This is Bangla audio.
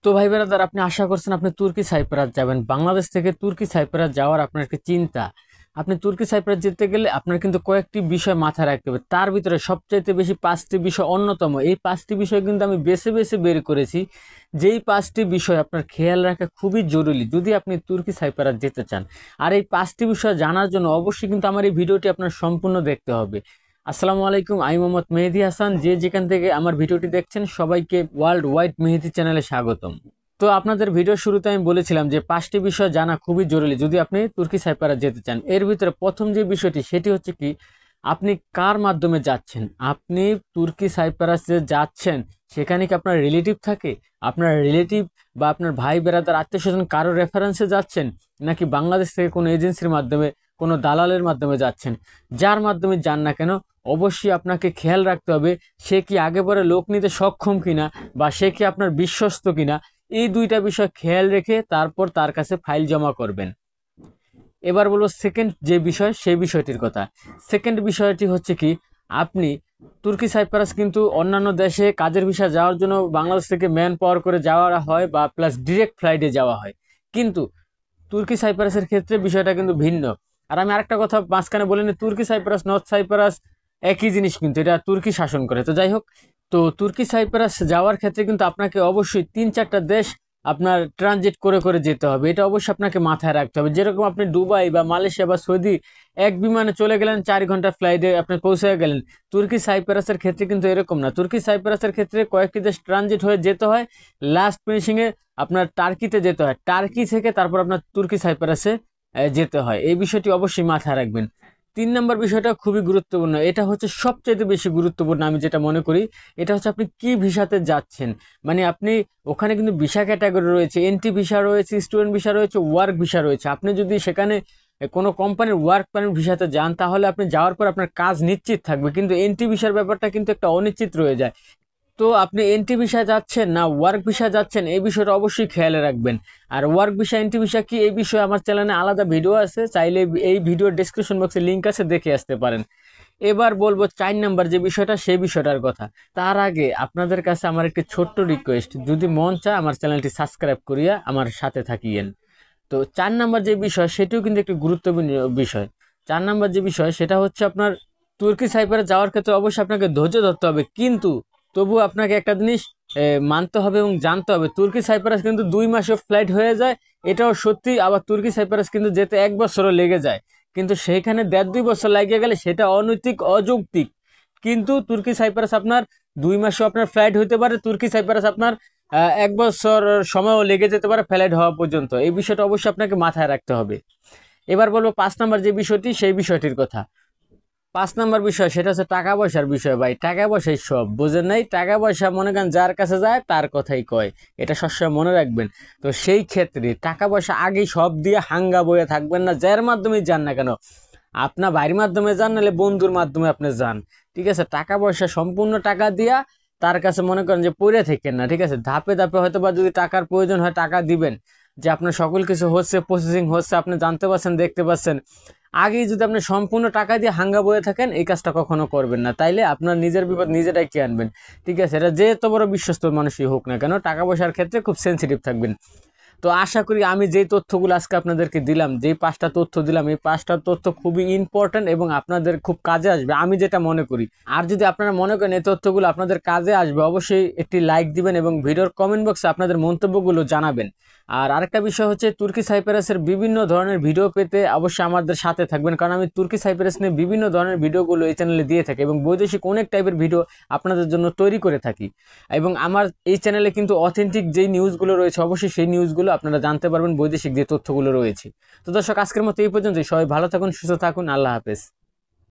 তো ভাই ব্রাদার, আপনি আশা করছেন আপনি তুর্কি সাইপ্রাস যাবেন। বাংলাদেশ থেকে তুর্কি সাইপ্রাস যাওয়ার আপনার একটা চিন্তা। আপনি তুর্কি সাইপ্রাস যেতে গেলে আপনার কিন্তু কয়েকটি বিষয় মাথায় রাখতে হবে। তার ভিতরে সবচাইতে বেশি 5টি বিষয় অন্যতম। এই 5টি বিষয় কিন্তু আমি বেছে বেছে বের করেছি, যেই 5টি বিষয় আপনার খেয়াল রাখা খুবই জরুরি যদি আপনি তুর্কি সাইপ্রাস যেতে চান। আর এই 5টি বিষয় জানার জন্য অবশ্যই কিন্তু আমার এই ভিডিওটি আপনার সম্পূর্ণ দেখতে হবে। আসসালামু আলাইকুম, আমি মোহাম্মদ মেহেদী হাসান। যে যেখান থেকে আমার ভিডিওটি দেখছেন সবাইকে ওয়ার্ল্ড ওয়াইড মেহেদী চ্যানেলে স্বাগতম। তো আপনাদের ভিডিও শুরুতে আমি বলেছিলাম যে 5টি বিষয় জানা খুবই জরুরি যদি আপনি তুর্কি সাইপ্রাস যেতে চান। এর ভিতরে প্রথম যে বিষয়টি সেটি হচ্ছে কি, আপনি কার মাধ্যমে যাচ্ছেন। আপনি তুর্কি সাইপ্রাসে যাচ্ছেন, সেখানে কি আপনার রিলেটিভ থাকে, আপনার রিলেটিভ বা আপনার ভাই বেড়াদার আত্মীয় স্বজন কারো রেফারেন্সে যাচ্ছেন, নাকি বাংলাদেশ থেকে কোনো এজেন্সির মাধ্যমে, কোনো দালালের মাধ্যমে যাচ্ছেন। যার মাধ্যমে যান না কেন অবশ্যই আপনাকে খেয়াল রাখতে হবে সে কি আগে পরে লোক নিতে সক্ষম কিনা, বা সে কি আপনার বিশ্বস্ত কিনা। এই দুইটা বিষয় খেয়াল রেখে তারপর তার কাছে ফাইল জমা করবেন। এবার বলবো সেকেন্ড যে বিষয়, সেই বিষয়টির কথা। সেকেন্ড বিষয়টি হচ্ছে কি, আপনি তুর্কি সাইপ্রাস কিন্তু অন্যান্য দেশে কাজের ভিসা যাওয়ার জন্য বাংলাদেশ থেকে ম্যান পাওয়ার করে যাওয়া হয় বা প্লাস ডিরেক্ট ফ্লাইটে যাওয়া হয়, কিন্তু তুর্কি সাইপ্রাসের ক্ষেত্রে বিষয়টা কিন্তু ভিন্ন। আর আমি আরেকটা কথা মাঝখানে বলে নিই, তুর্কি সাইপ্রাস নর্থ সাইপ্রাস একই জিনিস, কিন্তু এটা তুর্কি শাসন করে। তো যাই হোক, তো তুর্কি সাইপ্রাস যাওয়ার ক্ষেত্রে কিন্তু আপনাকে অবশ্যই 3-4টা দেশ আপনার ট্রানজিট করে করে যেতে হবে। এটা অবশ্যই আপনাকে মাথায় রাখতে হবে। যেরকম আপনি দুবাই বা মালয়েশিয়া বা সৌদি এক বিমানে চলে গেলেন, 4 ঘন্টা ফ্লাইটে আপনি পৌঁছে গেলেন। তুর্কি সাইপ্রাসের ক্ষেত্রে কিন্তু এরকম না। তুর্কি সাইপ্রাসের ক্ষেত্রে কয়েকটি দেশ ট্রানজিট হয়ে যেতে হয়, লাস্ট ফিনিশিংয়ে আপনার টার্কিতে যেতে হয়, টার্কি থেকে তারপর আপনার তুর্কি সাইপ্রাসে যেতে হয়। এই বিষয়টি অবশ্যই মাথায় রাখবেন। 3 নম্বর বিষয়টা খুবই গুরুত্বপূর্ণ, এটা হচ্ছে সবচাইতে বেশি গুরুত্বপূর্ণ আমি যেটা মনে করি। এটা হচ্ছে আপনি কি ভিসাতে যাচ্ছেন। মানে আপনি ওখানে কিন্তু ভিসা ক্যাটাগরি রয়েছে, এন্ট্রি ভিসা রয়েছে, স্টুডেন্ট ভিসা রয়েছে, ওয়ার্ক ভিসা রয়েছে। আপনি যদি সেখানে কোনো কোম্পানির ওয়ার্ক পারমিট ভিসাতে যান তাহলে আপনি যাওয়ার পর আপনার কাজ নিশ্চিত থাকবে, কিন্তু এন্ট্রি ভিসার ব্যাপারটা কিন্তু একটা অনিশ্চিত রয়ে যায়। তো আপনি এন্ট্রি ভিসা যাচ্ছেন না ওয়ার্ক ভিসা যাচ্ছেন, এই বিষয়টা অবশ্যই খেয়ালে রাখবেন। আর ওয়ার্ক ভিসা এন্ট্রি ভিসা কি, এই বিষয়ে আমার চ্যানেলে আলাদা ভিডিও আছে, চাইলে এই ভিডিওর ডেসক্রিপশন বক্সে লিঙ্ক আছে, দেখে আসতে পারেন। এবার বলবো 4 নম্বর যে বিষয়টা, সেই বিষয়টার কথা। তার আগে আপনাদের কাছে আমার একটি ছোট্ট রিকোয়েস্ট, যদি মন চায় আমার চ্যানেলটি সাবস্ক্রাইব করিয়া আমার সাথে থাকিয়েন। তো 4 নম্বর যে বিষয় সেটিও কিন্তু একটি গুরুত্বপূর্ণ বিষয়। 4 নম্বর যে বিষয় সেটা হচ্ছে আপনার তুর্কি সাইপ্রাস যাওয়ার ক্ষেত্রে অবশ্যই আপনাকে ধৈর্য ধরতে হবে, কিন্তু তবু আপনাকে একটা জিনিস মানতে হবে এবং জানতে হবে, তুর্কি সাইপ্রাস কিন্তু 2 মাসে ফ্লাইট হয়ে যায়, এটাও সত্যি। আবার তুর্কি সাইপ্রাস কিন্তু যেতে 1 বছরও লেগে যায়, কিন্তু সেইখানে 1.5-2 বছর লাগিয়ে গেলে সেটা অনৈতিক, অযৌক্তিক। কিন্তু তুর্কি সাইপ্রাস আপনার 2 মাসেও আপনার ফ্লাইট হইতে পারে, তুর্কি সাইপ্রাস আপনার 1 বছর সময়ও লেগে যেতে পারে ফ্লাইট হওয়া পর্যন্ত। এই বিষয়টা অবশ্যই আপনাকে মাথায় রাখতে হবে। এবার বলবো 5 নম্বর যে বিষয়টি, সেই বিষয়টির কথা। 5 নম্বর বিষয় সেটা হচ্ছে টাকা পয়সার বিষয়। ভাই, টাকা পয়সাই সব, বুঝেন নাই? টাকা পয়সা মনে করেন যার কাছে যায় তার কথাই কয়, এটা সবসময় মনে রাখবেন। তো সেই ক্ষেত্রে টাকা পয়সা আগেই সব দিয়ে হাঙ্গা বয়ে থাকবেন না, যার মাধ্যমেই যান না কেন। আপনার ভাইয়ের মাধ্যমে যান, নাহলে বন্ধুর মাধ্যমে আপনি যান, ঠিক আছে? টাকা পয়সা সম্পূর্ণ টাকা দিয়া তার কাছে মনে করেন যে পড়ে থাকেন না, ঠিক আছে? ধাপে ধাপে হয়তো বা যদি টাকার প্রয়োজন হয় টাকা দিবেন, যে আপনার সকল কিছু হচ্ছে, প্রসেসিং হচ্ছে, আপনি জানতে পারছেন, দেখতে পাচ্ছেন। আগেই যদি আপনি সম্পূর্ণ টাকা দিয়ে হাঙ্গা বয়ে থাকেন, এই কাজটা কখনো করবেন না, তাইলে আপনার নিজের বিপদ নিজেরাই কে আনবেন, ঠিক আছে? এটা যে এত বড় বিশ্বস্ত মানুষই হোক না কেন, টাকা পয়সার ক্ষেত্রে খুব সেন্সিটিভ থাকবেন। তো আশা করি আমি যেই তথ্যগুলো আজকে আপনাদেরকে দিলাম, যেই 5টা তথ্য দিলাম, এই 5টা তথ্য খুবই ইম্পর্ট্যান্ট এবং আপনাদের খুব কাজে আসবে, আমি যেটা মনে করি। আর যদি আপনারা মনে করেন এই তথ্যগুলো আপনাদের কাজে আসবে, অবশ্যই একটি লাইক দিবেন এবং ভিডিওর কমেন্ট বক্সে আপনাদের মন্তব্যগুলো জানাবেন। আর আরেকটা বিষয় হচ্ছে, তুর্কি সাইপ্রাসের বিভিন্ন ধরনের ভিডিও পেতে অবশ্যই আমাদের সাথে থাকবেন, কারণ আমি তুর্কি সাইপ্রাস নিয়ে বিভিন্ন ধরনের ভিডিওগুলো এই চ্যানেলে দিয়ে থাকি এবং বৈদেশিক অনেক টাইপের ভিডিও আপনাদের জন্য তৈরি করে থাকি। এবং আমার এই চ্যানেলে কিন্তু অথেন্টিক যেই নিউজগুলো রয়েছে অবশ্যই সেই নিউজগুলো আপনারা জানতে পারবেন, বৈদেশিক যে তথ্যগুলো রয়েছে। তো দর্শক, আজকের মতো এই পর্যন্তই। সবাই ভালো থাকুন, সুস্থ থাকুন, আল্লাহ হাফেজ।